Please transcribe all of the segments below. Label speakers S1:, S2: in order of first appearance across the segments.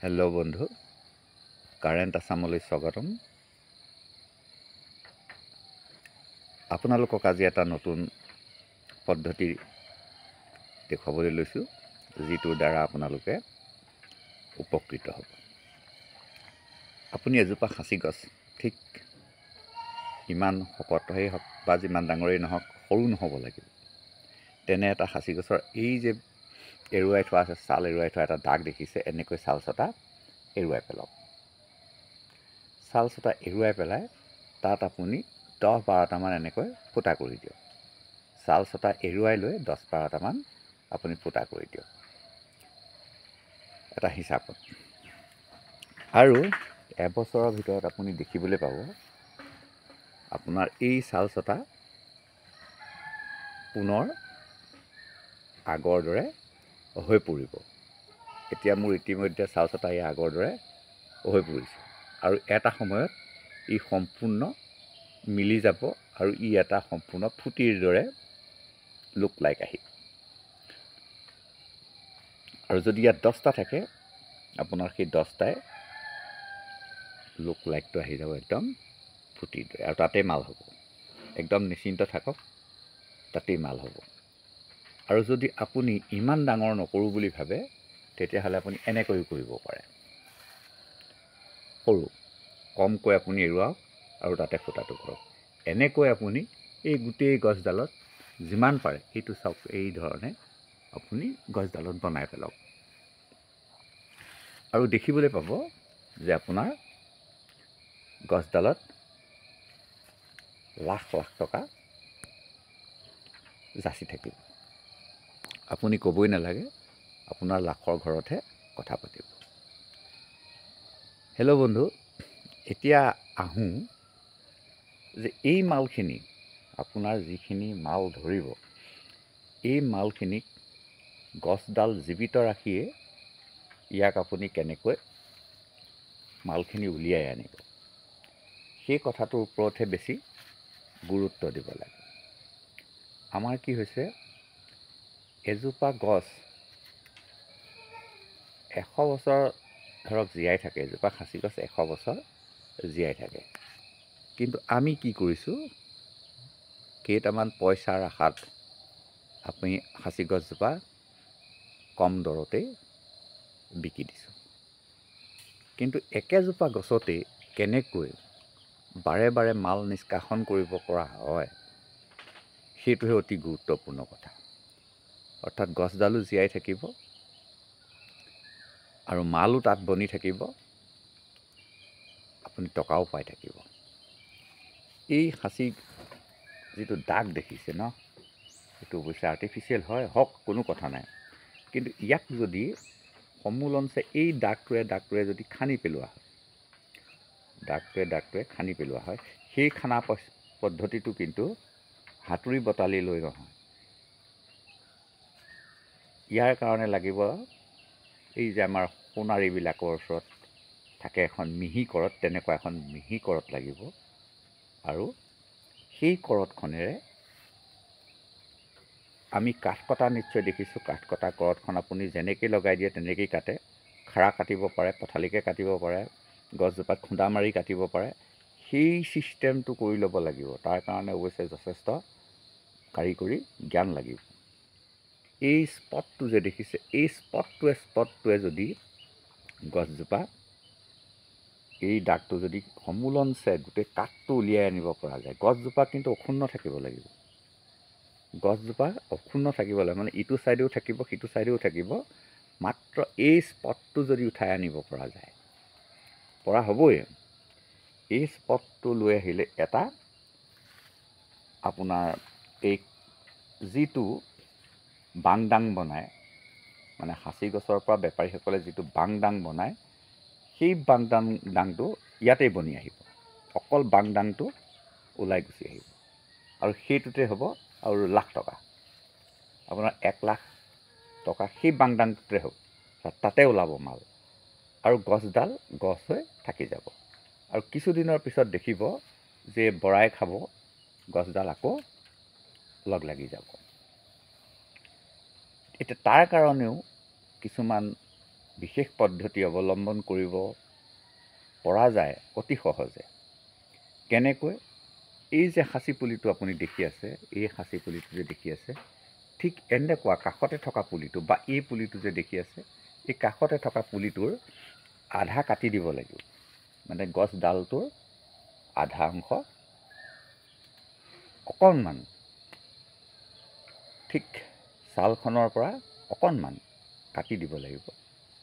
S1: Hello' বন্ধু, current আছামলৈ স্বাগতম। আপোনালোকক আজি এটা নতুন পদ্ধতি দেখুৱাবলৈ লৈছোঁ, যিটোৰ দ্বাৰা আপোনালোকে উপকৃত হ'ব। আপুনি এজোপা সাঁচি গছ ঠিক ইমান শকতেই হওক বা যিমান ডাঙৰেই নহওক, সৰু নহ'ব লাগিব। তেনে এটা সাঁচি গছৰ এই যে এৰুৱাই থোৱা আছে, ছাল এৰুৱাই থোৱা এটা দাগ দেখিছে, এনেকৈ ছাল চটা এৰুৱাই পেলাওক। ছাল চটা এৰুৱাই পেলাই তাত আপুনি 10-12টামান এনেকৈ ফুটা কৰি দিয়ক। ছাল চটা এৰুৱাই লৈ 10-12টামান আপুনি ফুটা কৰি দিয়ক এটা হিচাপত। আৰু এবছৰৰ ভিতৰত আপুনি দেখিবলৈ পাব আপোনাৰ এই ছাল চটা পুনৰ আগৰ দৰে হৈ পৰিব। এতিয়া মোৰ ইতিমধ্যে ছাল চটা এই আগৰ দৰে হৈ পৰিছে, আৰু এটা সময়ত ই সম্পূৰ্ণ মিলি যাব আৰু ই এটা সম্পূৰ্ণ ফুটিৰ দৰে লুক লাইক আহিব। আৰু যদি ইয়াত 10টা থাকে, আপোনাৰ সেই 10টাই লুক লাইকটো আহি যাব একদম ফুটিৰ দৰে, আৰু তাতেই মাল হ'ব। একদম নিশ্চিন্ত থাকক, তাতেই মাল হ'ব। আৰু যদি আপুনি ইমান ডাঙৰ নকৰোঁ বুলি ভাবে, তেতিয়াহ'লে আপুনি এনেকৈও কৰিব পাৰে। সৰু কমকৈ আপুনি এৰুৱাওক আৰু তাতে ফুটাটো কৰক। এনেকৈ আপুনি এই গোটেই গছডালত যিমান পাৰে, এইটো চাওক, এই ধৰণে আপুনি গছডালত বনাই পেলাওক। আৰু দেখিবলৈ পাব যে আপোনাৰ গছডালত লাখ লাখ টকা যাচি থাকিব। আপুনি ক'বই নালাগে, আপোনাৰ লাখৰ ঘৰতহে কথা পাতিব। হেল্ল' বন্ধু, এতিয়া আহোঁ যে এই মালখিনি, আপোনাৰ যিখিনি মাল ধৰিব, এই মালখিনিক গছডাল জীৱিত ৰাখিয়ে ইয়াক আপুনি কেনেকৈ মালখিনি উলিয়াই আনিব, সেই কথাটোৰ ওপৰতহে বেছি গুৰুত্ব দিব লাগে। আমাৰ কি হৈছে, এজোপা গছ 100 বছৰ ধৰক জীয়াই থাকে, এজোপা সাঁচি গছ 100 বছৰ জীয়াই থাকে। কিন্তু আমি কি কৰিছোঁ, কেইটামান পইচাৰ আশাত আপুনি সাঁচি গছজোপা কম দৰতেই বিকি দিছোঁ। কিন্তু একেজোপা গছতেই কেনেকৈ বাৰে বাৰে মাল নিষ্কাশন কৰিব পৰা হয়, সেইটোহে অতি গুৰুত্বপূৰ্ণ কথা। অৰ্থাৎ গছডালো জীয়াই থাকিব আৰু মালো তাত বনি থাকিব, আপুনি টকাও পাই থাকিব। এই সাঁচি যিটো দাগ দেখিছে ন, এইটো অৱশ্যে আৰ্টিফিচিয়েল হয়, হওক, কোনো কথা নাই। কিন্তু ইয়াক যদি সমূলঞ্চে এই দাগটোৱে যদি খান্দি পেলোৱা হয়, দাগটোৱে খান্দি পেলোৱা হয়, সেই খানা পদ্ধতিটো কিন্তু হাতুৰি বটালি লৈ নহয়। ইয়াৰ কাৰণে লাগিব এই যে আমাৰ সোণাৰীবিলাকৰ ওচৰত থাকে এখন মিহি কৰত, তেনেকুৱা এখন মিহি কৰত লাগিব। আৰু সেই কৰতখনেৰে আমি কাঠ কটা নিশ্চয় দেখিছোঁ। কাঠ কটা কৰতখন আপুনি যেনেকৈ লগাই দিয়ে তেনেকৈয়ে কাটে। খাৰা কাটিব পাৰে, পথালিকৈ কাটিব পাৰে, গছজোপাত খুন্দা মাৰি কাটিব পাৰে। সেই ছিষ্টেমটো কৰি ল'ব লাগিব। তাৰ কাৰণে অৱশ্যে যথেষ্ট কাৰিকৰী জ্ঞান লাগিব। এই স্পটটো যে দেখিছে, এই স্পটটোৱে যদি গছজোপা এই দাগটো যদি সমূলঞ্চে গোটেই কাঠটো উলিয়াই আনিব পৰা যায়, গছজোপা কিন্তু অক্ষুণ্ণ থাকিব লাগিব। গছজোপা অক্ষুণ্ণ থাকিব লাগে, মানে ইটো ছাইডেও থাকিব, সিটো ছাইডেও থাকিব। মাত্ৰ এই স্পটটো যদি উঠাই আনিব পৰা যায়, পৰা হ'বই। এই স্পটটো লৈ আহিলে এটা আপোনাৰ এই যিটো বাংডাং বনায়, মানে সাঁচি গছৰ পৰা বেপাৰীসকলে যিটো বাংডাং বনায়, সেই বাংডাংটো ইয়াতেই বনি আহিব। অকল বাংডাংটো ওলাই গুচি আহিব, আৰু সেইটোতে হ'ব আৰু লাখ টকা। আপোনাৰ 1 লাখ টকা সেই বাংডাংটোতে হ'ব, তাতে ওলাব মাল, আৰু গছডাল গছ হৈ থাকি যাব। আৰু কিছুদিনৰ পিছত দেখিব যে বৰাই খাব, গছডাল আকৌ লগ লাগি যাব। এতিয়া তাৰ কাৰণেও কিছুমান বিশেষ পদ্ধতি অৱলম্বন কৰিব পৰা যায় অতি সহজে। কেনেকৈ? এই যে সাঁচি পুলিটো আপুনি দেখি আছে, এই সাঁচি পুলিটো যে দেখি আছে, ঠিক এনেকুৱা কাষতে থকা পুলিটো বা এই পুলিটো যে দেখি আছে, এই কাষতে থকা পুলিটোৰ আধা কাটি দিব লাগিব। মানে গছডালটোৰ আধা অংশ অকণমান, ঠিক ছালখনৰ পৰা অকণমান কাটি দিব লাগিব।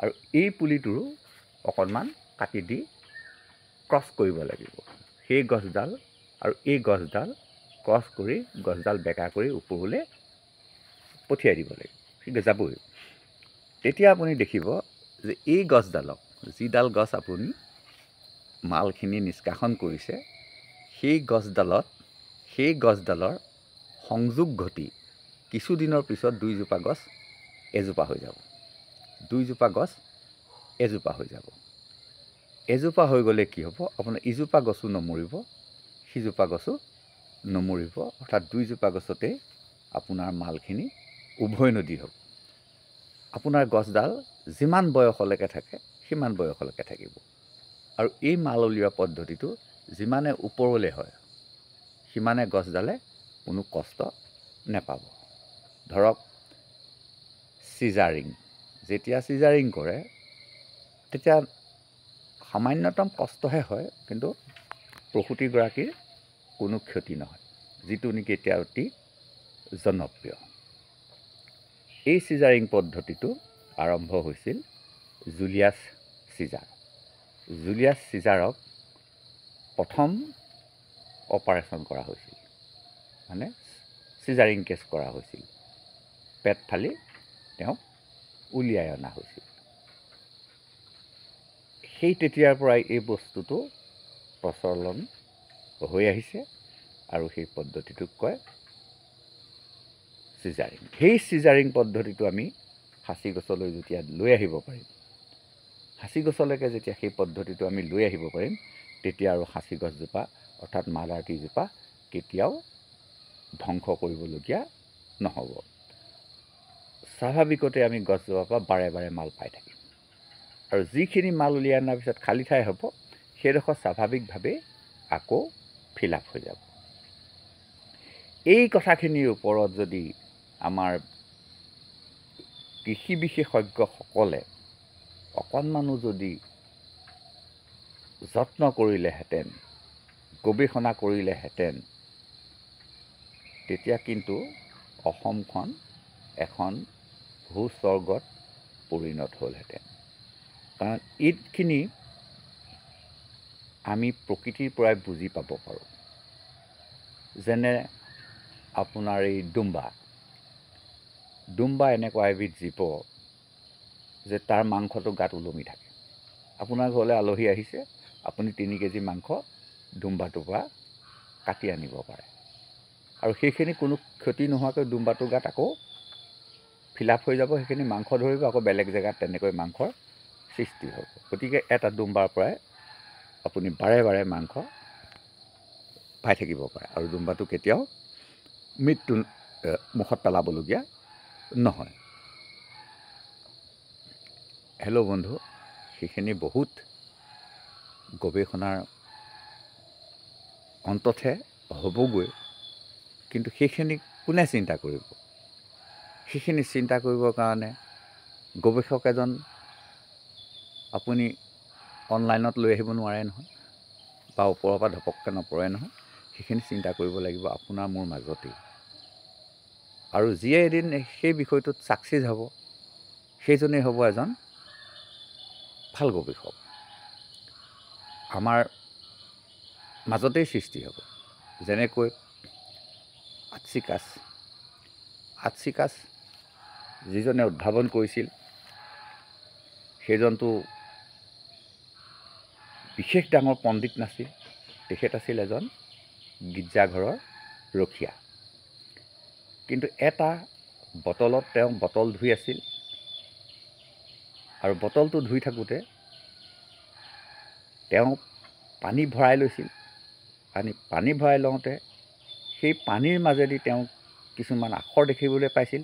S1: আৰু এই পুলিটোৰো অকণমান কাটি দি ক্ৰছ কৰিব লাগিব। সেই গছডাল আৰু এই গছডাল ক্ৰছ কৰি গছডাল বেকা কৰি ওপৰলৈ পঠিয়াই দিব লাগিব। ঠিক যাবই। তেতিয়া আপুনি দেখিব যে এই গছডালক, যিডাল গছ আপুনি মালখিনি নিষ্কাশন কৰিছে, সেই গছডালৰ সংযোগ ঘটি কিছুদিনৰ পিছত দুইজোপা গছ এজোপা হৈ যাব। দুইজোপা গছ এজোপা হৈ যাব। এজোপা হৈ গ'লে কি হ'ব? আপোনাৰ ইজোপা গছো নমৰিব, সিজোপা গছো নমৰিব। অৰ্থাৎ দুইজোপা গছতেই আপোনাৰ মালখিনি উভৈনদী হ'ব। আপোনাৰ গছডাল যিমান বয়সলৈকে থাকে সিমান বয়সলৈকে থাকিব। আৰু এই মাল উলিওৱা পদ্ধতিটো যিমানে ওপৰলৈ হয় সিমানে গছডালে কোনো কষ্ট নাপাব। ধৰক চিজাৰিং, যেতিয়া চিজাৰিং কৰে তেতিয়া সামান্যতম কষ্টহে হয়, কিন্তু প্ৰসূতিগৰাকীৰ কোনো ক্ষতি নহয়, যিটো নেকি এতিয়া অতি জনপ্ৰিয়। এই চিজাৰিং পদ্ধতিটো আৰম্ভ হৈছিল জুলিয়াছ চিজাৰ। জুলিয়াছ চিজাৰক প্ৰথম অপাৰেশ্যন কৰা হৈছিল, মানে চিজাৰিং কেছ কৰা হৈছিল। পেট ফালি তেওঁক উলিয়াই অনা হৈছিল। সেই তেতিয়াৰ পৰাই এই বস্তুটো প্ৰচলন হৈ আহিছে আৰু সেই পদ্ধতিটোক কয় চিজাৰিং। সেই চিজাৰিং পদ্ধতিটো আমি সাঁচি গছলৈ যেতিয়া লৈ আহিব পাৰিম, সাঁচি গছলৈকে যেতিয়া সেই পদ্ধতিটো আমি লৈ আহিব পাৰিম, তেতিয়া আৰু সাঁচি গছজোপা অৰ্থাৎ মালাৰ্টিজোপা কেতিয়াও ধ্বংস কৰিবলগীয়া নহ'ব। স্বাভাৱিকতে আমি গছজোপাৰ পৰা বাৰে বাৰে মাল পাই থাকিম। আৰু যিখিনি মাল উলিয়াই অনাৰ পিছত খালী ঠাই হ'ব, সেইডোখৰ স্বাভাৱিকভাৱেই আকৌ ফিল আপ হৈ যাব। এই কথাখিনিৰ ওপৰত যদি আমাৰ কৃষি বিশেষজ্ঞসকলে অকণমানো যদি যত্ন কৰিলেহেঁতেন, গৱেষণা কৰিলেহেঁতেন, তেতিয়া কিন্তু অসমখন এখন ভূস্বৰ্গত পৰিণত হ'লহেঁতেন। কাৰণ এইখিনি আমি প্ৰকৃতিৰ পৰাই বুজি পাব পাৰোঁ। যেনে আপোনাৰ এই ডুম্বা এনেকুৱা এবিধ জীৱ যে তাৰ মাংসটো গাত ওলমি থাকে। আপোনাৰ ঘৰলৈ আলহী আহিছে, আপুনি 3 কেজি মাংস ডুম্বাটোৰ পৰা কাটি আনিব পাৰে। আৰু সেইখিনি কোনো ক্ষতি নোহোৱাকৈ ডুম্বাটোৰ গাত আকৌ ফিল আপ হৈ যাব, সেইখিনি মাংস ধৰিব, আকৌ বেলেগ জেগাত তেনেকৈ মাংসৰ সৃষ্টি হ'ব। গতিকে এটা ডুম্বাৰ পৰাই আপুনি বাৰে বাৰে মাংস পাই থাকিব পাৰে আৰু ডুম্বাটো কেতিয়াও মৃত্যু মুখত পেলাবলগীয়া নহয়। হেল্ল' বন্ধু, সেইখিনি বহুত গৱেষণাৰ অন্ততহে হ'বগৈ, কিন্তু সেইখিনি কোনে চিন্তা কৰিব? সেইখিনি চিন্তা কৰিবৰ কাৰণে গৱেষক এজন আপুনি অনলাইনত লৈ আহিব নোৱাৰে নহয়, বা ওপৰৰ পৰা ধপককৈ নপৰে নহয়। সেইখিনি চিন্তা কৰিব লাগিব আপোনাৰ মোৰ মাজতেই। আৰু যিয়ে এদিন সেই বিষয়টোত ছাকচেছ হ'ব, সেইজনেই হ'ব এজন ভাল গৱেষক। আমাৰ মাজতেই সৃষ্টি হ'ব। যেনেকৈ আৰ্চিকাছ যিজনে উদ্ভাৱন কৰিছিল, সেইজনটো বিশেষ ডাঙৰ পণ্ডিত নাছিল। তেখেত আছিল এজন গীৰ্জাঘৰৰ ৰখীয়া। কিন্তু এটা বটলত তেওঁ বটল ধুই আছিল, আৰু বটলটো ধুই থাকোঁতে তেওঁ পানী ভৰাই লৈছিল। পানী ভৰাই লওঁতে সেই পানীৰ মাজেদি তেওঁ কিছুমান আখৰ দেখিবলৈ পাইছিল,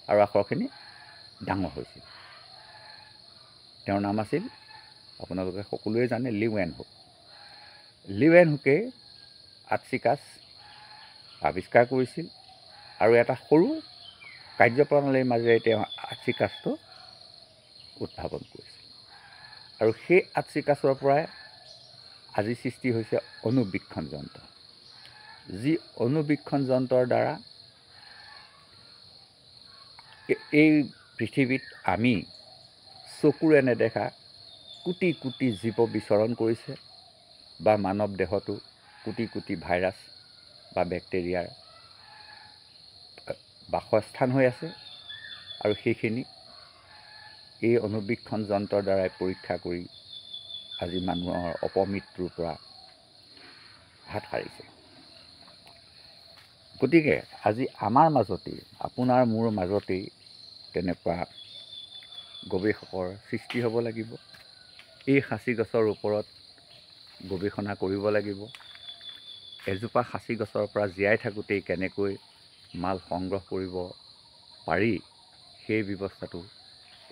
S1: আৰু আখৰখিনি ডাঙৰ হৈছিল। তেওঁৰ নাম আছিল, আপোনালোকে সকলোৱে জানে, লিউয়েনহুক। লিউয়েনহুকে আৰ্চিকাছ আৱিষ্কাৰ কৰিছিল আৰু এটা সৰু কাৰ্যপ্ৰণালীৰ মাজেৰে তেওঁ আৰ্চিকাছটো উদ্ভাৱন কৰিছিল। আৰু সেই আৰ্চিকাছৰ পৰাই আজি সৃষ্টি হৈছে অণুবীক্ষণ যন্ত্ৰ, যি অণুবীক্ষণ যন্ত্ৰৰ দ্বাৰা এই পৃথিৱীত আমি চকুৰে নেদেখা কোটি কোটি জীৱ বিচৰণ কৰিছে, বা মানৱ দেহতো কোটি কোটি ভাইৰাছ বা বেক্টেৰিয়াৰ বাসস্থান হৈ আছে। আৰু সেইখিনি এই অণুবীক্ষণ যন্ত্ৰৰ দ্বাৰাই পৰীক্ষা কৰি আজি মানুহৰ অপমৃত্যুৰ পৰা হাত সাৰিছে। গতিকে আজি আমাৰ মাজতেই, আপোনাৰ মোৰ মাজতেই তেনেকুৱা গৱেষকৰ সৃষ্টি হ'ব লাগিব। এই সাঁচি গছৰ ওপৰত গৱেষণা কৰিব লাগিব। এজোপা সাঁচি গছৰ পৰা জীয়াই থাকোঁতেই কেনেকৈ মাল সংগ্ৰহ কৰিব পাৰি, সেই ব্যৱস্থাটো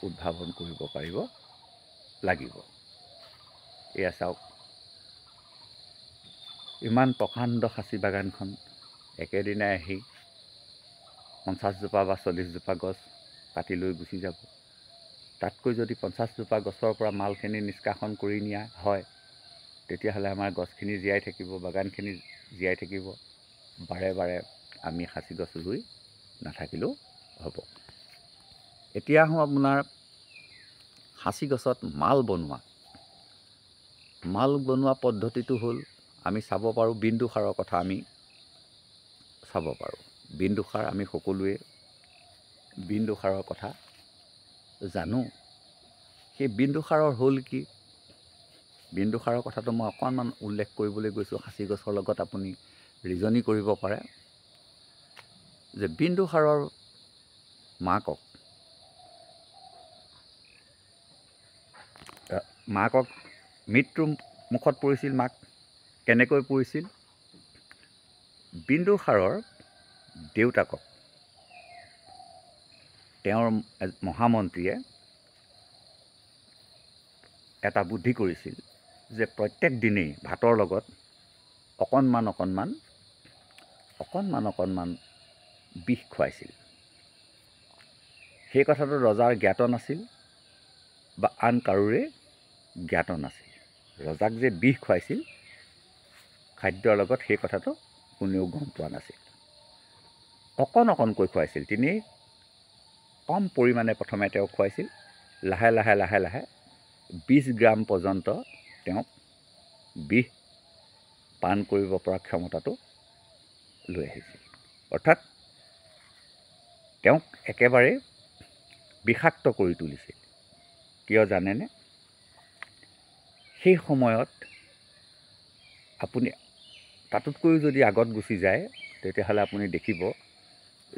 S1: উদ্ভাৱন কৰিব পাৰিব লাগিব। এয়া চাওক, ইমান প্ৰকাণ্ড সাঁচি বাগানখন একেদিনাই আহি 50জোপা বা 40জোপা গছ কাটি লৈ গুচি যাব। তাতকৈ যদি 50জোপা গছৰ পৰা মালখিনি নিষ্কাশন কৰি নিয়া হয়, তেতিয়াহ'লে আমাৰ গছখিনি জীয়াই থাকিব, বাগানখিনি জীয়াই থাকিব। বাৰে বাৰে আমি সাঁচি গছ ৰুই নাথাকিলেও হ'ব। এতিয়া আহোঁ আপোনাৰ সাঁচি গছত মাল বনোৱা পদ্ধতিটো হ'ল, আমি চাব পাৰোঁ বিন্দুসাৰৰ কথা আমি চাব পাৰোঁ। বিন্দুসাৰ, আমি সকলোৱে বিন্দুসাৰৰ কথা জানো। সেই বিন্দুসাৰৰ হ'ল কি? বিন্দুসাৰৰ কথাটো মই অকণমান উল্লেখ কৰিবলৈ গৈছোঁ। সাঁচি গছৰ লগত আপুনি ৰিজনি কৰিব পাৰে যে বিন্দুসাৰৰ মাকক মৃত্যুৰ মুখত পৰিছিল। মাক কেনেকৈ পৰিছিল? বিন্দুসাৰৰ দেউতাকক তেওঁৰ মহামন্ত্ৰীয়ে এটা বুদ্ধি কৰিছিল যে প্ৰত্যেক দিনেই ভাতৰ লগত অকণমান বিষ খুৱাইছিল। সেই কথাটো ৰজাৰ জ্ঞাত নাছিল বা আন কাৰোৰে জ্ঞাত নাছিল। ৰজাক যে বিষ খুৱাইছিল খাদ্যৰ লগত, সেই কথাটো কোনেও গম পোৱা নাছিল। অকণকৈ খুৱাইছিল। তিনি কম পৰিমাণে প্ৰথমে তেওঁ খুৱাইছিল। লাহে লাহে 20 গ্ৰাম পৰ্যন্ত তেওঁক বিষ পান কৰিব পৰা ক্ষমতাটো লৈ আহিছিল। অৰ্থাৎ তেওঁক একেবাৰে বিষাক্ত কৰি তুলিছিল। কিয় জানেনে? সেই সময়ত আপুনি তাতোতকৈও যদি আগত গুচি যায়, তেতিয়াহ'লে আপুনি দেখিব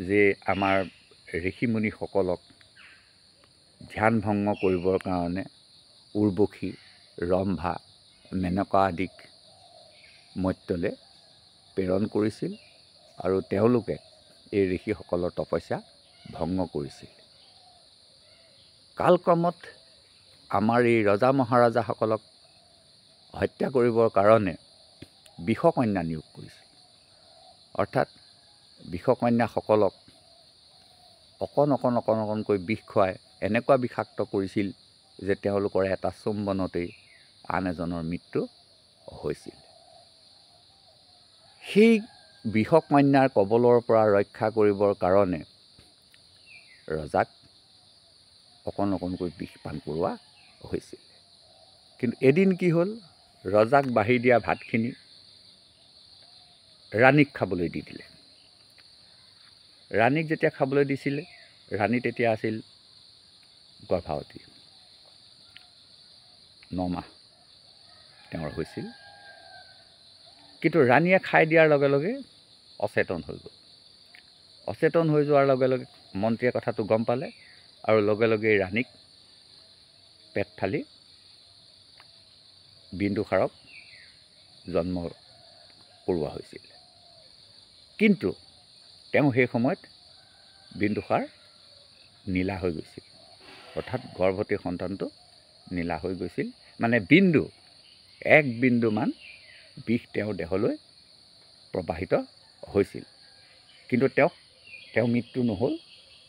S1: যে আমাৰ ঋষিমুনিসকলক ধ্যান ভংগ কৰিবৰ কাৰণে উৰ্বশী, ৰম্ভা, মেনকা আদিক মৰ্ত্যলৈ প্ৰেৰণ কৰিছিল, আৰু তেওঁলোকে এই ঋষিসকলৰ তপস্যা ভংগ কৰিছিল। কালক্ৰমত আমাৰ এই ৰজা মহাৰাজাসকলক হত্যা কৰিবৰ কাৰণে বিষকন্যা নিয়োগ কৰিছিল। অৰ্থাৎ বিষকন্যাসকলক অকণকৈ বিষ খুৱাই এনেকুৱা বিষাক্ত কৰিছিল যে তেওঁলোকৰ এটা চুম্বনতেই আন এজনৰ মৃত্যু হৈছিল। সেই বিষকন্যাৰ কবলৰ পৰা ৰক্ষা কৰিবৰ কাৰণে ৰজাক অকণকৈ বিষ পান কৰোৱা হৈছিল। কিন্তু এদিন কি হ'ল, ৰজাক বাঢ়ি দিয়া ভাতখিনি ৰাণীক খাবলৈ দি দিলে। ৰাণীক যেতিয়া খাবলৈ দিছিলে, ৰাণী তেতিয়া আছিল গৰ্ভাৱতী, 9 মাহ তেওঁৰ হৈছিল। কিন্তু ৰাণীয়ে খাই দিয়াৰ লগে লগে অচেতন হৈ গ'ল। অচেতন হৈ যোৱাৰ লগে লগে মন্ত্ৰীয়ে কথাটো গম পালে, আৰু লগে লগে ৰাণীক পেট ফালি বিন্দুসাৰক জন্ম কৰোৱা হৈছিল। কিন্তু তেওঁ সেই সময়ত বিন্দুসাৰ নীলা হৈ গৈছিল। অৰ্থাৎ গৰ্ভৱতী সন্তানটো নীলা হৈ গৈছিল, মানে বিন্দু 1 বিন্দুমান বিষ তেওঁৰ দেহলৈ প্ৰবাহিত হৈছিল। কিন্তু তেওঁ মৃত্যু নহ'ল,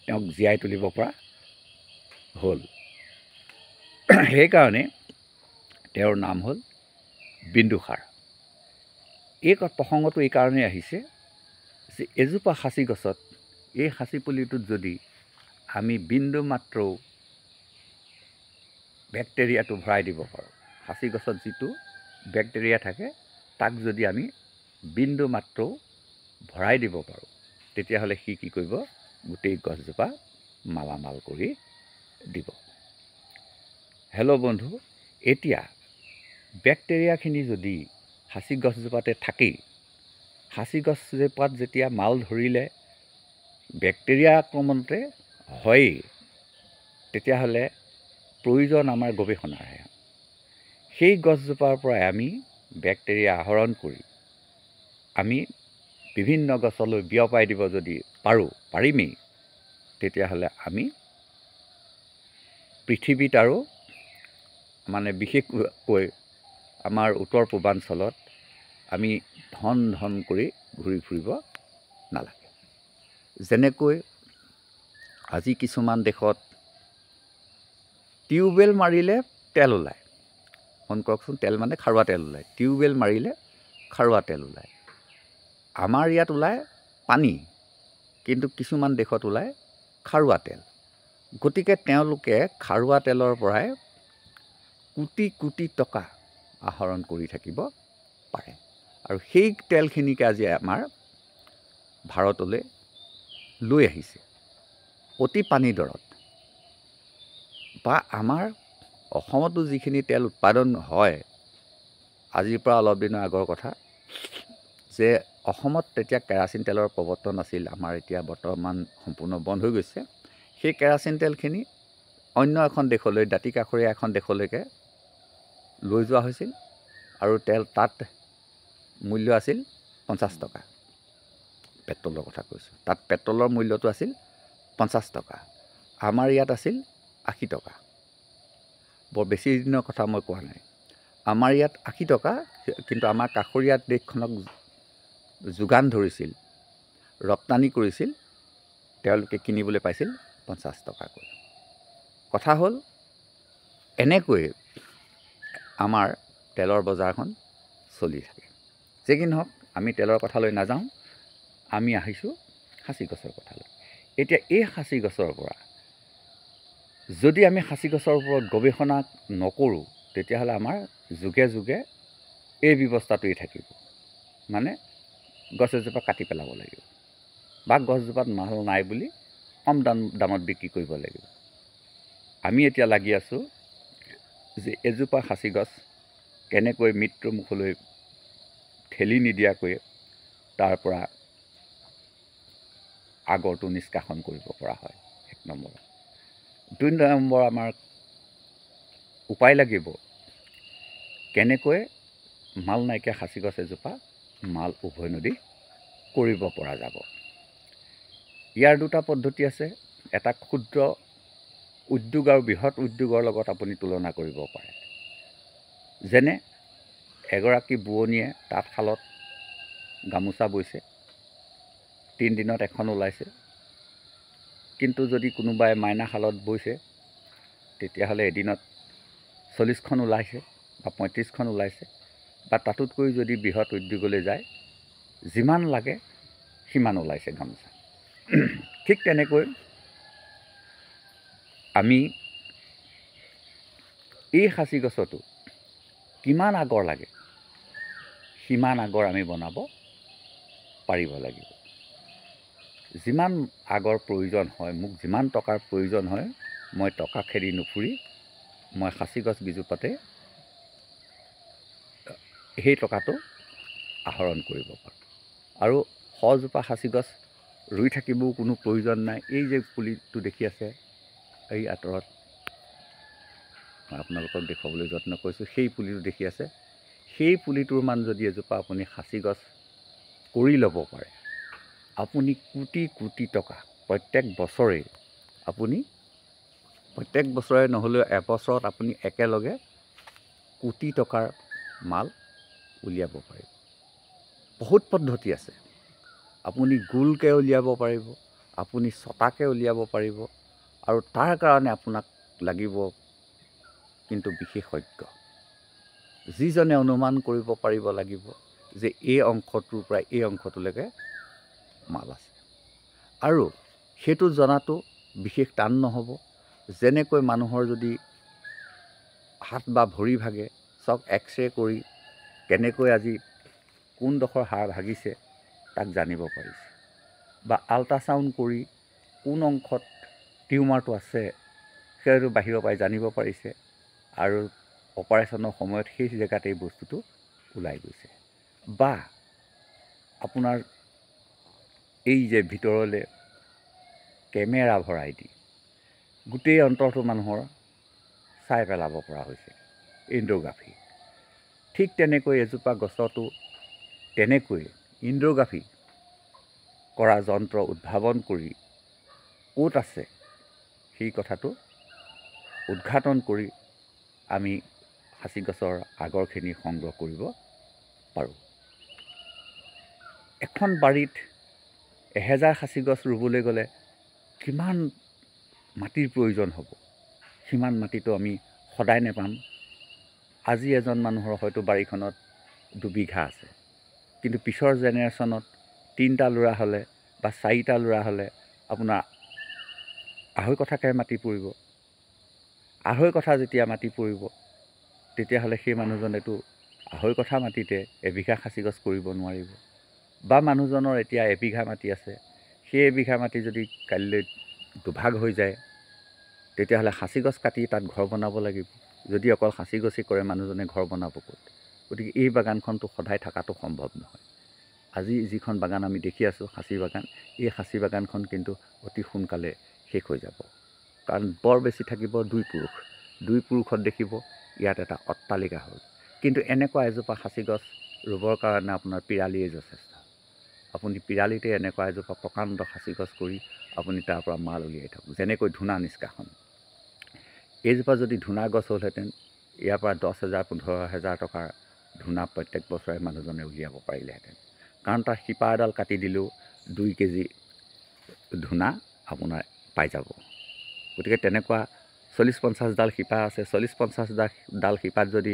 S1: তেওঁক জীয়াই তুলিব পৰা হ'ল। সেইকাৰণে তেওঁৰ নাম হ'ল বিন্দুসাৰ। এই প্ৰসংগটো এই কাৰণেই আহিছে যে এজোপা সাঁচি গছত, এই সাঁচি পুলিটোত যদি আমি বিন্দু মাত্ৰও বেক্টেৰিয়াটো ভৰাই দিব পাৰোঁ, সাঁচি গছত যিটো বেক্টেৰিয়া থাকে তাক যদি আমি বিন্দু মাত্ৰও ভৰাই দিব পাৰোঁ, তেতিয়াহ'লে সি কি কৰিব, গোটেই গছজোপা মালামাল কৰি দিব। হেল্ল' বন্ধু, এতিয়া বেক্টেৰিয়াখিনি যদি সাঁচি গছজোপাতে থাকেই, সাঁচি গছজোপাত যেতিয়া মাল ধৰিলে বেক্টেৰিয়া আক্ৰমণতে হয়েই, তেতিয়াহ'লে প্ৰয়োজন আমাৰ গৱেষণাৰহে। সেই গছজোপাৰ পৰাই আমি বেক্টেৰিয়া আহৰণ কৰি আমি বিভিন্ন গছলৈ বিয়পাই দিব যদি পাৰিমেই, তেতিয়াহ'লে আমি পৃথিৱীত আৰু মানে বিশেষকৈ আমাৰ উত্তৰ পূৰ্বাঞ্চলত আমি ধন কৰি ঘূৰি ফুৰিব নালাগে। যেনেকৈ আজি কিছুমান দেশত টিউবৱেল মাৰিলে তেল ওলায়, মন কৰকচোন, তেল মানে খাৰুৱা তেল ওলায়, টিউবৱেল মাৰিলে খাৰুৱা তেল ওলায়। আমাৰ ইয়াত ওলায় পানী, কিন্তু কিছুমান দেশত ওলায় খাৰুৱা তেল। গতিকে তেওঁলোকে খাৰুৱা তেলৰ পৰাই কোটি কোটি টকা আহৰণ কৰি থাকিব পাৰে, আৰু সেই তেলখিনিকে আজি আমাৰ ভাৰতলৈ লৈ আহিছে অতি পানী দৰত। বা আমাৰ অসমতো যিখিনি তেল উৎপাদন হয়, আজিৰ পৰা অলপ দিনৰ আগৰ কথা, যে অসমত তেতিয়া কেৰাচিন তেলৰ প্ৰৱৰ্তন আছিল, আমাৰ এতিয়া বৰ্তমান সম্পূৰ্ণ বন্ধ হৈ গৈছে। সেই কেৰাচিন তেলখিনি অন্য এখন দেশলৈ, দাঁতিকাষৰীয়া এখন দেশলৈকে লৈ যোৱা হৈছিল, আৰু তাত মূল্য আছিল 50 টকা। পেট্ৰলৰ কথা কৈছোঁ, তাত পেট্ৰলৰ মূল্যটো আছিল 50 টকা, আমাৰ ইয়াত আছিল 80 টকা। বৰ বেছি দিনৰ কথা মই কোৱা নাই, আমাৰ ইয়াত 80 টকা, কিন্তু আমাৰ কাষৰীয়া দেশখনক যোগান ধৰিছিল, ৰপ্তানি কৰিছিল, তেওঁলোকে কিনিবলৈ পাইছিল 50 টকাকৈ। কথা হ'ল এনেকৈ আমাৰ তেলৰ বজাৰখন চলি থাকে। যে কি নহওক, আমি তেলৰ কথালৈ নাযাওঁ, আমি আহিছোঁ সাঁচি গছৰ কথালৈ। এতিয়া এই সাঁচি গছৰ পৰা যদি আমি সাঁচি গছৰ ওপৰত গৱেষণা নকৰোঁ, তেতিয়াহ'লে আমাৰ যুগে যুগে এই ব্যৱস্থাটোৱেই থাকিব, মানে গছ এজোপা কাটি পেলাব লাগিব, বা গছজোপাত মাল নাই বুলি কম দামত বিক্ৰী কৰিব লাগিব। আমি এতিয়া লাগি আছোঁ যে এজোপা সাঁচি গছ কেনেকৈ মৃত্যুৰ মুখলৈ ঠেলি নিদিয়াকৈ তাৰ পৰা আগৰটো নিষ্কাশন কৰিব পৰা হয়, 1 নম্বৰ। 2 নম্বৰ, আমাৰ উপায় লাগিব কেনেকৈ মাল নাইকিয়া সাঁচি গছ এজোপা মাল উভৈনদী কৰিব পৰা যাব। ইয়াৰ 2টা পদ্ধতি আছে। এটা ক্ষুদ্ৰ উদ্যোগ আৰু বৃহৎ উদ্যোগৰ লগত আপুনি তুলনা কৰিব পাৰে। যেনে এগৰাকী বোৱনীয়ে তাঁতশালত গামোচা বৈছে, 3 দিনত এখন ওলাইছে, কিন্তু যদি কোনোবাই মাইনাশালত বৈছে, তেতিয়াহ'লে এদিনত 40খন ওলাইছে বা 35খন ওলাইছে, বা তাতোতকৈ যদি বৃহৎ উদ্যোগলৈ যায়, যিমান লাগে সিমান ওলাইছে গামোচা। ঠিক তেনেকৈ আমি এই সাঁচি গছতো কিমান আগৰ লাগে সিমান আগৰ আমি বনাব পাৰিব লাগিব। যিমান আগৰ প্ৰয়োজন হয়, মোক যিমান টকাৰ প্ৰয়োজন হয়, মই টকা খেদি নুফুৰি মই সাঁচি গছ গিজোপাতে সেই টকাটো আহৰণ কৰিব পাৰোঁ। আৰু 100জোপা সাঁচি গছ ৰুই থাকিবও কোনো প্ৰয়োজন নাই। এই যে পুলিটো দেখি আছে, এই আঁতৰত মই আপোনালোকক দেখুৱাবলৈ যত্ন কৰিছোঁ, সেই পুলিটো দেখি আছে, সেই পুলিটোৰ মান যদি এজোপা আপুনি সাঁচি গছ কৰি ল'ব পাৰে, আপুনি কোটি কোটি টকা প্ৰত্যেক বছৰে আপুনি প্ৰত্যেক বছৰে নহ'লেও এবছৰত আপুনি একেলগে কোটি টকাৰ মাল উলিয়াব পাৰিব। বহুত পদ্ধতি আছে। আপুনি গোলকৈ উলিয়াব পাৰিব, আপুনি ছটাকৈ উলিয়াব পাৰিব, আৰু তাৰ কাৰণে আপোনাক লাগিব কিন্তু বিশেষজ্ঞ, যিজনে অনুমান কৰিব পাৰিব লাগিব যে এই অংশটোৰ পৰা এই অংশটোলৈকে মাল আছে। আৰু সেইটো জনাটো বিশেষ টান নহ'ব। যেনেকৈ মানুহৰ যদি হাত বা ভৰি ভাগে, চাওক এক্সৰে কৰি কেনেকৈ আজি কোনডোখৰ হাড় ভাগিছে তাক জানিব পাৰিছে, বা আল্ট্ৰাচাউণ্ড কৰি কোন অংশত টিউমাৰটো আছে সেইটো বাহিৰৰ পৰাই জানিব পাৰিছে, আৰু অপাৰেশ্যনৰ সময়ত সেই জেগাতেই বস্তুটো ওলাই গৈছে। বা আপোনাৰ এই যে ভিতৰলৈ কেমেৰা ভৰাই দি গোটেই অন্তৰটো মানুহৰ চাই পেলাব পৰা হৈছে, এণ্ডোগ্ৰাফি। ঠিক তেনেকৈ এজোপা গছতো তেনেকৈ এণ্ডোগ্ৰাফি কৰা যন্ত্ৰ উদ্ভাৱন কৰি ক'ত আছে সেই কথাটো উদ্ঘাটন কৰি আমি সাঁচি গছৰ আগৰখিনি সংগ্ৰহ কৰিব পাৰোঁ। এখন বাৰীত 1000 সাঁচি গছ ৰুবলৈ গ'লে কিমান মাটিৰ প্ৰয়োজন হ'ব, সিমান মাটিটো আমি সদায় নেপাম। আজি এজন মানুহৰ হয়তো বাৰীখনত 2 বিঘা আছে, কিন্তু পিছৰ জেনেৰেশ্যনত 3টা ল'ৰা হ'লে বা 4টা ল'ৰা হ'লে আপোনাৰ 2.5 কঠাকৈ মাটি পৰিব। 2.5 কঠা যেতিয়া মাটি পৰিব, তেতিয়াহ'লে সেই মানুহজনেতো 2.5 কঠা মাটিতে এবিঘা সাঁচি গছ কৰিব নোৱাৰিব। বা মানুহজনৰ এতিয়া এবিঘা মাটি আছে, সেই এবিঘা মাটি যদি কাইলৈ দুভাগ হৈ যায়, তেতিয়াহ'লে সাঁচি গছ কাটি তাত ঘৰ বনাব লাগিব। যদি অকল সাঁচি গছেই কৰে, মানুহজনে ঘৰ বনাব ক'ত? গতিকে এই বাগানখনটো সদায় থকাটো সম্ভৱ নহয়। আজি যিখন বাগান আমি দেখি আছোঁ, সাঁচি বাগান, এই সাঁচি বাগানখন কিন্তু অতি সোনকালে শেষ হৈ যাব। কাৰণ বৰ বেছি থাকিব 2 পুৰুষ। 2 পুৰুষত দেখিব ইয়াত এটা অট্টালিকা হ'ল। কিন্তু এনেকুৱা এজোপা সাঁচি গছ ৰুবৰ কাৰণে আপোনাৰ পিৰালিয়েই যথেষ্ট। আপুনি পিৰালিতে এনেকুৱা এজোপা প্ৰকাণ্ড সাঁচি গছ কৰি আপুনি তাৰ পৰা মাল উলিয়াই থাকক। যেনেকৈ ধূনা নিষ্কাশন, এইজোপা যদি ধূনা গছ হ'লহেঁতেন, ইয়াৰ পৰা 10,000 15,000 টকাৰ ধূনা প্ৰত্যেক বছৰে মানুহজনে উলিয়াব পাৰিলেহেঁতেন। কাৰণ তাৰ শিপা এডাল কাটি দিলেও 2 কেজি ধূনা আপোনাৰ পাই যাব। গতিকে তেনেকুৱা 40-50 ডাল শিপা আছে। 40-50 ডাল শিপাত যদি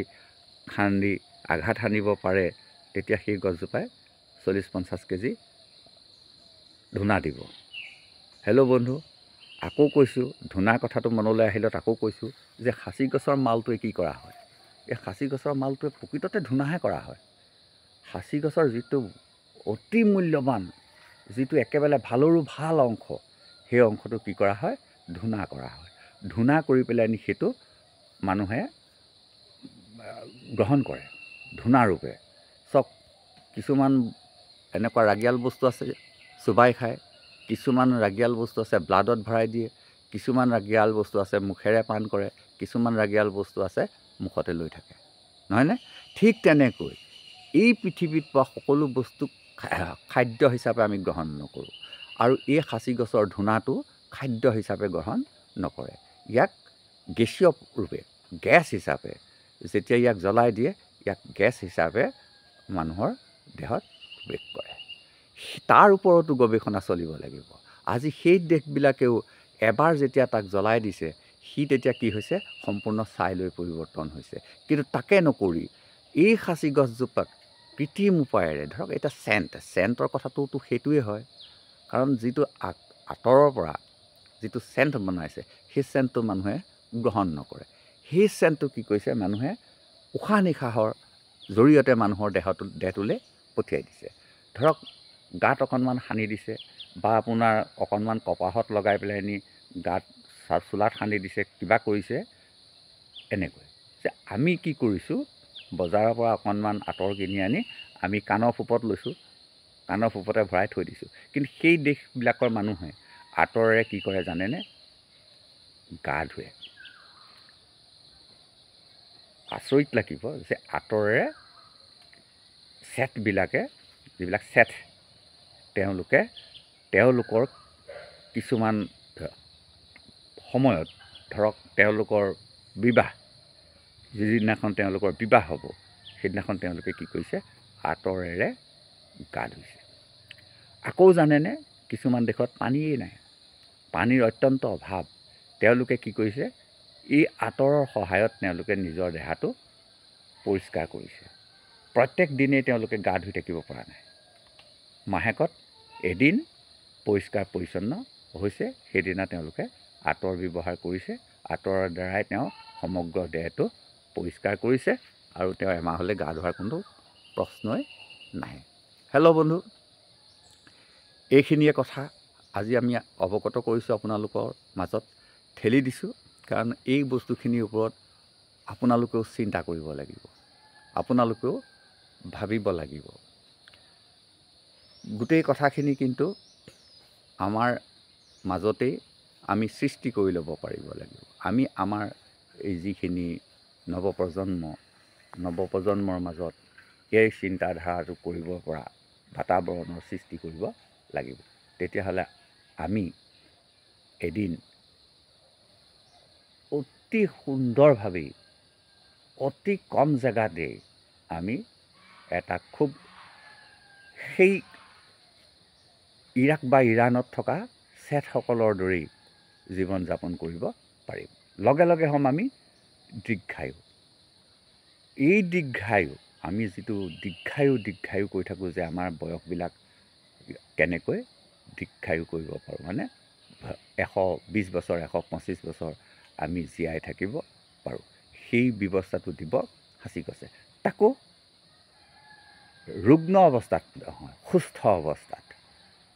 S1: খান্দি আঘাত সানিব পাৰে, তেতিয়া সেই গছজোপাই 40-50 কেজি ধূনা দিব। হেল্ল' বন্ধু, আকৌ কৈছোঁ, ধূনা কথাটো মনলৈ আহিলত আকৌ কৈছোঁ যে সাঁচি গছৰ মালটোৱে কি কৰা হয়? এই সাঁচি গছৰ মালটোৱে প্ৰকৃততে ধূনাহে কৰা হয়। সাঁচি গছৰ যিটো অতি মূল্যৱান, যিটো একেবাৰে ভালৰো ভাল অংশ, সেই অংশটো কি কৰা হয়? ধূনা কৰা হয়। ধূনা কৰি পেলাই নি সেইটো মানুহে গ্ৰহণ কৰে ধূনাৰূপে। চাওক, কিছুমান এনেকুৱা ৰাগিয়াল বস্তু আছে চোবাই খায়, কিছুমান ৰাগিয়াল বস্তু আছে ব্লাডত ভৰাই দিয়ে, কিছুমান ৰাগিয়াল বস্তু আছে মুখেৰে পান কৰে, কিছুমান ৰাগিয়াল বস্তু আছে মুখতে লৈ থাকে, নহয়নে? ঠিক তেনেকৈ এই পৃথিৱীত পোৱা সকলো বস্তুক খাদ্য হিচাপে আমি গ্ৰহণ নকৰোঁ, আৰু এই সাঁচি গছৰ ধূনাটো খাদ্য হিচাপে গ্ৰহণ নকৰে। ইয়াক গেছীয় ৰূপে, গেছ হিচাপে, যেতিয়া ইয়াক জ্বলাই দিয়ে, ইয়াক গেছ হিচাপে মানুহৰ দেহত প্ৰৱেশ কৰে। তাৰ ওপৰতো গৱেষণা চলিব লাগিব। আজি সেই দেশবিলাকেও এবাৰ যেতিয়া তাক জ্বলাই দিছে, সি তেতিয়া কি হৈছে? সম্পূৰ্ণ ছাই লৈ পৰিৱৰ্তন হৈছে। কিন্তু তাকে নকৰি এই সাঁচি গছজোপাক কৃত্ৰিম উপায়েৰে, ধৰক এতিয়া চেণ্টৰ কথাটোতো সেইটোৱে হয়। কাৰণ যিটো আঁতৰৰ পৰা যিটো চেণ্ট বনাইছে, সেই চেণ্টটো মানুহে গ্ৰহণ নকৰে। সেই চেণ্টটো কি কৰিছে? মানুহে উশাহ নিশাহৰ জৰিয়তে মানুহৰ দেহটোলৈ পঠিয়াই দিছে। ধৰক গাত অকণমান সানি দিছে, বা আপোনাৰ অকণমান কপাহত লগাই পেলাই নি গাত চোলাত সানি দিছে, কিবা কৰিছে। এনেকৈ যে আমি কি কৰিছোঁ, বজাৰৰ পৰা অকণমান আঁতৰ কিনি আনি আমি কাণৰ ফুপত লৈছোঁ, কাণৰ ফুপতে ভৰাই থৈ দিছোঁ। কিন্তু সেই দেশবিলাকৰ মানুহে আঁতৰেৰে কি কৰে জানেনে? গা ধুৱে। আচৰিত লাগিব যে আঁতৰেৰে চেটবিলাকে, যিবিলাক চেট, তেওঁলোকৰ কিছুমান সময়ত ধৰক তেওঁলোকৰ বিবাহ, যিদিনাখন তেওঁলোকৰ বিবাহ হ'ব সেইদিনাখন তেওঁলোকে কি কৰিছে, আঁতৰেৰে গা ধুইছে। আকৌ জানেনে, কিছুমান দেশত পানীয়েই নাই, পানীৰ অত্যন্ত অভাৱ। তেওঁলোকে কি কৰিছে, এই আঁতৰৰ সহায়ত তেওঁলোকে নিজৰ দেহাটো পৰিষ্কাৰ কৰিছে। প্ৰত্যেক দিনেই তেওঁলোকে গা ধুই থাকিব পৰা নাই, মাহেকত এদিন পৰিষ্কাৰ পৰিচ্ছন্ন হৈছে, সেইদিনা তেওঁলোকে আঁতৰ ব্যৱহাৰ কৰিছে। আঁতৰৰ দ্বাৰাই তেওঁ সমগ্ৰ দেহটো পৰিষ্কাৰ কৰিছে আৰু তেওঁ এমাহলৈ গা ধোৱাৰ কোনো প্ৰশ্নই নাহে। হেল্ল' বন্ধু, এইখিনিয়ে কথা আজি আমি অৱগত কৰিছোঁ, আপোনালোকৰ মাজত ঠেলি দিছোঁ। কাৰণ এই বস্তুখিনিৰ ওপৰত আপোনালোকেও চিন্তা কৰিব লাগিব, আপোনালোকেও ভাবিব লাগিব। গোটেই কথাখিনি কিন্তু আমাৰ মাজতেই আমি সৃষ্টি কৰি ল'ব পাৰিব লাগিব। আমি আমাৰ এই যিখিনি নৱপ্ৰজন্মৰ মাজত এই চিন্তাধাৰাটো কৰিব পৰা বাতাবৰণৰ সৃষ্টি কৰিব লাগিব। তেতিয়াহ'লে আমি এদিন অতি সুন্দৰভাৱেই অতি কম জেগাতেই আমি এটা খুব সেই ইৰাক বা ইৰাণত থকা ছেটসকলৰ দৰেই জীৱন যাপন কৰিব পাৰিম। লগে লগে হ'ম আমি দীৰ্ঘায়ু। এই দীৰ্ঘায়ু, আমি যিটো দীৰ্ঘায়ু কৈ থাকোঁ যে আমাৰ বয়সবিলাক কেনেকৈ দীৰ্ঘায়ু কৰিব পাৰোঁ, মানে 120 বছৰ 125 বছৰ আমি জীয়াই থাকিব পাৰোঁ, সেই ব্যৱস্থাটো দিব সাঁচিগছে। তাকো ৰুগ্ন অৱস্থাত নহয়, সুস্থ অৱস্থাত।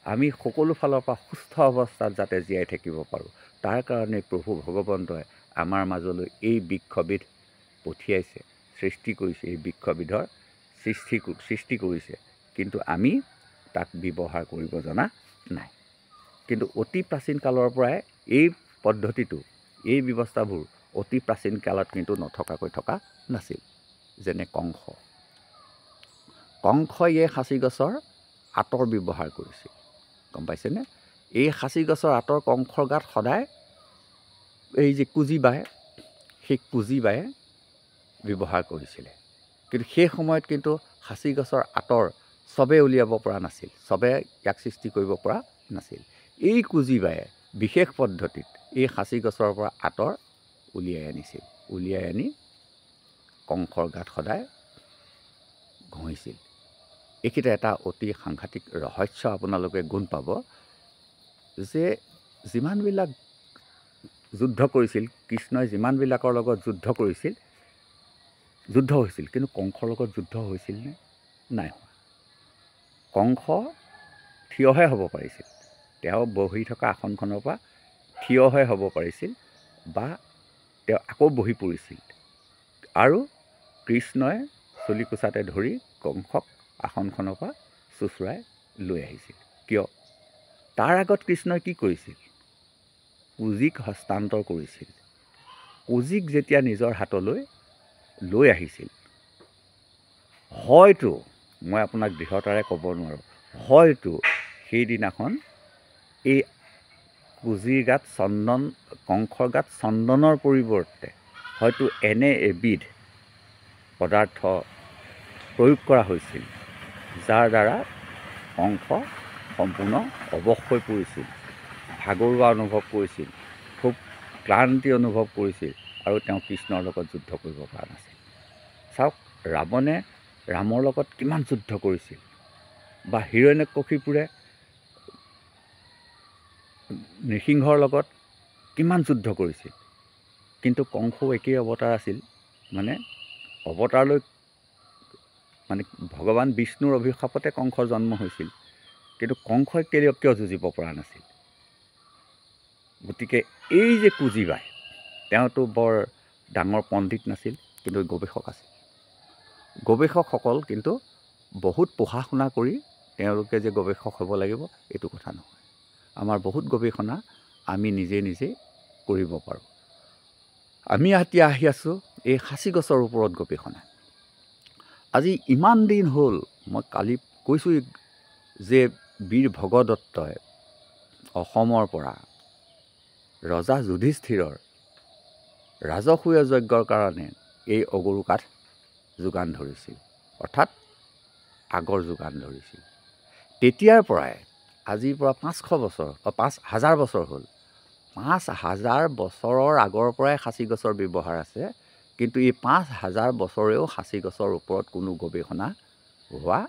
S1: আমি সকলো ফালৰ পৰা সুস্থ অৱস্থাত যাতে জীয়াই থাকিব পাৰোঁ, তাৰ কাৰণে প্ৰভু ভগৱন্তই আমাৰ মাজলৈ এই বৃক্ষবিধ পঠিয়াইছে, সৃষ্টি কৰিছে। এই বৃক্ষবিধৰ সৃষ্টি কৰিছে, কিন্তু আমি তাক ব্যৱহাৰ কৰিব জনা নাই। কিন্তু অতি প্ৰাচীন কালৰ পৰাই এই পদ্ধতিটো, এই ব্যৱস্থাবোৰ অতি প্ৰাচীন কালত কিন্তু নথকাকৈ থকা নাছিল। যেনে কংসই এই সাঁচি গছৰ আঁতৰ ব্যৱহাৰ কৰিছিল, গম পাইছেনে? এই সাঁচি গছৰ আঁতৰ কংসৰ গাত সদায় এই যে কুজি বায়ে, সেই কুজি বায়ে ব্যৱহাৰ কৰিছিলে। কিন্তু সেই সময়ত কিন্তু সাঁচি গছৰ আঁতৰ চবেই উলিয়াব পৰা নাছিল, চবে ইয়াক সৃষ্টি কৰিব পৰা নাছিল। এই কুজি বায়ে বিশেষ পদ্ধতিত এই সাঁচি গছৰ পৰা আঁতৰ উলিয়াই আনিছিল, উলিয়াই আনি কংসৰ গাত সদায় ঘঁহিছিল। এইকেইটা এটা অতি সাংঘাতিক ৰহস্য আপোনালোকে গুণ পাব যে যিমানবিলাক যুদ্ধ কৰিছিল, কৃষ্ণই যিমানবিলাকৰ লগত যুদ্ধ হৈছিল, কিন্তু কংসৰ লগত যুদ্ধ হৈছিল নে? নাই হোৱা। কংস থিয়হে হ'ব পাৰিছিল, তেওঁ বহি থকা আসনখনৰ পৰা থিয়হে হ'ব পাৰিছিল, বা তেওঁ আকৌ বহি পৰিছিল, আৰু কৃষ্ণই চুলিকোচাতে ধৰি কংসক আসনখনৰ পৰা চোঁচৰাই লৈ আহিছিল। কিয়? তাৰ আগত কৃষ্ণই কি কৰিছিল? কুজিক হস্তান্তৰ কৰিছিল। কুজিক যেতিয়া নিজৰ হাতলৈ লৈ আহিছিল, হয়তো, মই আপোনাক দৃঢ়তাৰে ক'ব নোৱাৰোঁ, হয়তো সেইদিনাখন এই কুজিৰ গাত কংসৰ গাত চন্দনৰ পৰিৱৰ্তে হয়তো এনে এবিধ পদাৰ্থ প্ৰয়োগ কৰা হৈছিল, যাৰ দ্বাৰা কংস সম্পূৰ্ণ অৱশ হৈ পৰিছিল, ভাগৰুৱা অনুভৱ কৰিছিল, খুব ক্লান্তি অনুভৱ কৰিছিল, আৰু তেওঁ কৃষ্ণৰ লগত যুদ্ধ কৰিব পৰা নাছিল। চাওক, ৰাৱণে ৰামৰ লগত কিমান যুদ্ধ কৰিছিল, বা হিৰণ্যকশিপুৰে নৃসিংহৰ লগত কিমান যুদ্ধ কৰিছিল, কিন্তু কংসও একেই অৱতাৰ আছিল। মানে অৱতাৰলৈ, মানে ভগৱান বিষ্ণুৰ অভিশাপতে কংসৰ জন্ম হৈছিল, কিন্তু কংসই কিয় যুঁজিব পৰা নাছিল? গতিকে এই যে কুজি বাই, তেওঁতো বৰ ডাঙৰ পণ্ডিত নাছিল, কিন্তু গৱেষক আছিল। গৱেষকসকল কিন্তু বহুত পঢ়া শুনা কৰি তেওঁলোকে যে গৱেষক হ'ব লাগিব এইটো কথা নহয়। আমাৰ বহুত গৱেষণা আমি নিজে কৰিব পাৰোঁ। আমি এতিয়া আহি আছোঁ এই সাঁচি গছৰ ওপৰত গৱেষণা। আজি ইমান দিন হ'ল, মই কালি কৈছোঁ যে বীৰ ভগদত্তই অসমৰ পৰা ৰজা যুধিষ্ঠিৰৰ ৰাজসূয় যজ্ঞৰ কাৰণে এই অগৰু কাঠ যোগান ধৰিছিল, অৰ্থাৎ আগৰ যোগান ধৰিছিল। তেতিয়াৰ পৰাই আজিৰ পৰা 500 বছৰ 5000 বছৰ হ'ল, 5000 বছৰৰ আগৰ পৰাই সাঁচি গছৰ ব্যৱহাৰ আছে। কিন্তু এই 5000 বছৰেও সাঁচি গছৰ ওপৰত কোনো গৱেষণা হোৱা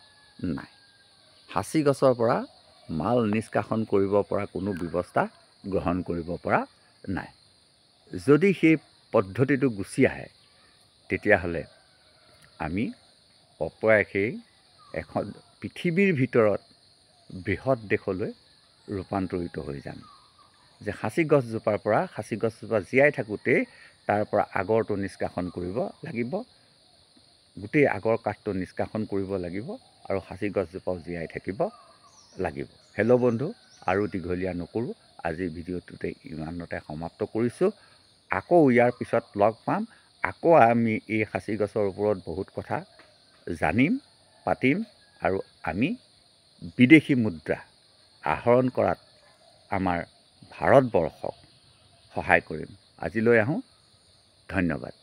S1: নাই। সাঁচি গছৰ পৰা মাল নিষ্কাশন কৰিব পৰা কোনো ব্যৱস্থা গ্ৰহণ কৰিব পৰা নাই। যদি সেই পদ্ধতিটো গুচি আহে, তেতিয়াহ'লে আমি অপৰাশেই এখন পৃথিৱীৰ ভিতৰত বৃহৎ দেশলৈ ৰূপান্তৰিত হৈ যাম। যে সাঁচি গছজোপাৰ পৰা সাঁচি গছজোপা জীয়াই থাকোঁতেই তাৰ পৰা আগৰটো নিষ্কাশন কৰিব লাগিব, গোটেই আগৰ কাঠটো নিষ্কাশন কৰিব লাগিব আৰু সাঁচি গছজোপাও জীয়াই থাকিব লাগিব। হেল্ল' বন্ধু, আৰু দীঘলীয়া নকৰোঁ, আজিৰ ভিডিঅ'টোতে ইমানতে সমাপ্ত কৰিছোঁ। আকৌ ইয়াৰ পিছত লগ পাম। আকৌ আমি এই সাঁচি গছৰ ওপৰত বহুত কথা জানিম, পাতিম, আৰু আমি বিদেশী মুদ্ৰা আহৰণ কৰাত আমাৰ ভাৰতবৰ্ষক সহায় কৰিম। আজিলৈ আহোঁ, ধন্যবাদ।